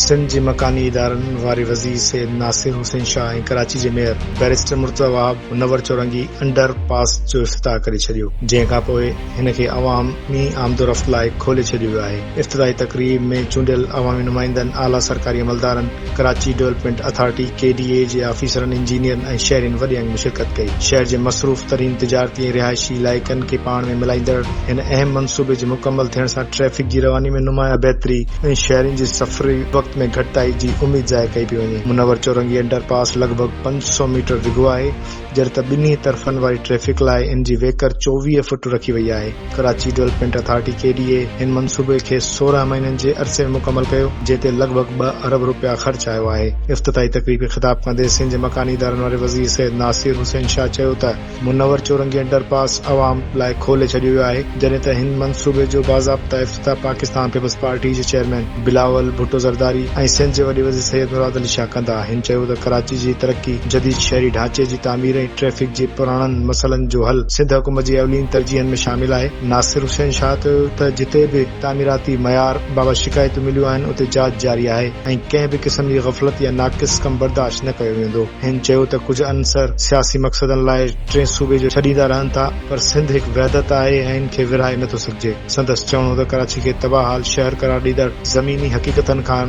सिंध जे मकानी इदारनि वारे वज़ीर सैयद नासिर हुसैन शाह ऐं कराची जे mayor barrister Murtaza Wahab Munawwar Chowrangi underpass जो इफ़्तिताह करे छॾियो, जंहिं खां पोइ हिन खे अवामी आमदोरफ़्त लाइ खोले छॾियो वियो आहे। इफ़्तिताही तक़रीब में चूंडियल अवामी नुमाइंदनि, आला सरकारी अमलदारनि, कराची डेवलपमेंट अथॉरिटी KDA जे ऑफिसरनि, इंजीनियरनि ऐं शहरियुनि वॾी अंग में शिरकत कई। शहर जे मसरूफ़ तरीन तिजारती ऐं रिहायशी इलाइक़नि खे पाण में मिलाईंदड़ हिन अहम मंसूबे जे मुकमल थियण सां ट्रैफ़िक जी रवानी में नुमाया बहितरी ऐं शहरियुनि जे सफ़री वक़्त में घटिताई जी उम्मीद ज़ाहिर कई पई वञे। मुनव्वर चौरंगी अंडरपास लॻभॻि 500 मीटर डिघो आहे, जॾहिं त ॿिन्ही तरफ़नि वारी ट्रैफ़िक लाइ इन जी वेकर 24 फुट रखी वई आहे। कराची डेवलपमेंट अथॉरिटी KDA हिन मंसूबे खे 16 महीननि जे अरसे में मुकमल कयो, जंहिं ते लॻभॻि 2 अरब रुपया ख़र्च आयो आहे। इफ़्तिताही तक़रीब खे ख़िताब कंदे सिंध जे मकानी इदारनि वारे वज़ीर सैयद नासिर हुसैन शाह चयो त मुनव्वर चौरंगी अंडरपास अवाम लाइ खोले छॾियो वियो आहे, जॾहिं त हिन मंसूबे जो बाज़ाब्ता इफ़्तिताह पाकिस्तान पीपल्स पार्टी जे चेयरमैन बिलावल भुट्टो ज़रदारी ऐं सिंध जे वॾे वज़ीर सैयद मुराद अली शाह कंदा। हिन चयो त कराची जी तरक़ी, जदीद शहरी ढांचे जी तामीर ऐं ट्रैफ़िक जे पुराणनि मसइलनि जो हल सिंध हुकूमत जी अवलीन तरजीहनि में शामिल आहे। नासिर हुसैन शाह चयो त जिते बि तामीराती मयार बाबति शिकायतूं मिलियूं आहिनि उते जांच जारी आहे ऐं कंहिं बि क़िस्म जी ग़फ़लत या नाक़िस कम बर्दाश्त न कयो वेंदो। हिन चयो त कुझु अंसर सियासी मक़सदनि लाइ टे सूबे जो छॾींदा रहनि था, पर सिंध हिकु वहदत आहे ऐं हिन खे विरहाए नथो सघिजे। संदसि चवणो त कराची खे तबाह हाल शहर करार ॾींदड़ ज़मीनी हक़ीक़तनि खां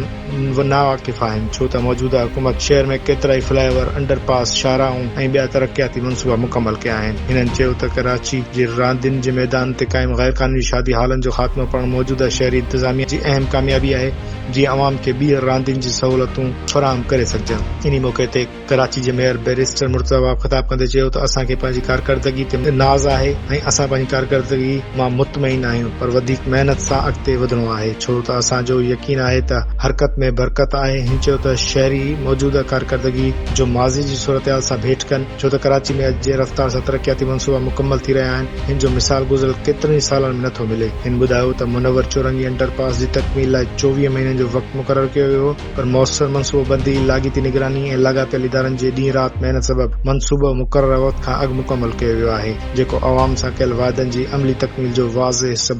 नावाक़िफ़ आहिनि, छो त मौजूदा हुकूमत शहर में केतिरा ई फ्लाईओवर, अंडरपास, शाहराऊं ऐं ॿिया तरक़ियाती मंसूबा मुकमल कया आहिनि। हिननि चयो त कराची जे रांदियुनि जे मैदान ते क़ाइम गैर क़ानूनी शादी हालनि जो ख़ात्मो करणु मौजूदा शहरी इंतज़ामिया जी अहम कामयाबी आहे, जीअं अवाम खे ॿीहर रांदियुनि जी सहूलतूं फ़राहम करे सघजनि। इन मौक़े ते कराची जे मेयर बैरिस्टर मुर्तज़ा वहाब ख़िताब कंदे चयो त असांखे पंहिंजी कारकर्दगी ते नाज़ आहे ऐं असां पंहिंजी कारकर्दगी मां मुतमइन आहियूं, पर वधीक महिनत सां अॻिते वधणो आहे, छो त असांजो यकीन आहे त हरकत में बरकत आहे। हिन चयो त शहरी मौजूदा कारकर्दगी जो माज़ी जी सूरतहाल सां भेट कनि, छो त कराची में अॼु जे रफ़्तार सां तरक़ियाती मंसूबा मुकमल थी रहिया आहिनि। हिन जो मिसाल गुज़िरियल केतिरनि सालनि में नथो मिले। हिन ॿुधायो त मुनव्वर चौरंगी अंडरपास जी तकमील लाइ 24 महीननि जो वक़्तु मुक़ररु कयो वियो हो, पर मौसर मंसूबाबंदी, लाॻीती निगरानी ऐं लाॻापियल इदारनि जे ॾींहुं राति महिनत सबबि मंसूबो मुक़ररु वक़्त खां अॻु मुकमल कयो वियो आहे, जेको अवाम सां कयल वाइदनि जी अमली तकमील जो वाज़िह सबूत